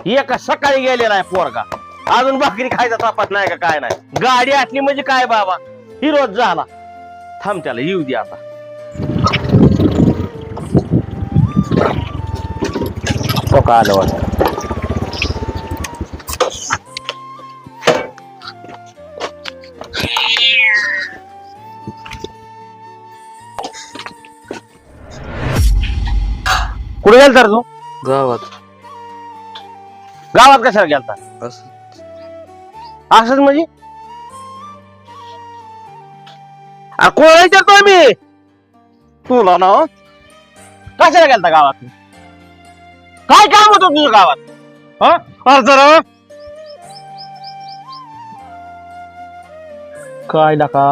एका सकाळी गेलेला आहे पोरगा, अजून भाकरी खायचा तपास नाही का काय नाही. गाडी आटली म्हणजे काय बाबा, ही रोज झाला. थांब त्याला येऊ दे आता. तो का आलं वाटतं. कुठे गेलता रे तू? गावात गावात कशाला गेलता? असं असंच म्हणजे कोणाला विचारतोय मी तुला ना. कशाला गेलता गावात? काय काम होतं तुझं गावात? अर्ज काय नका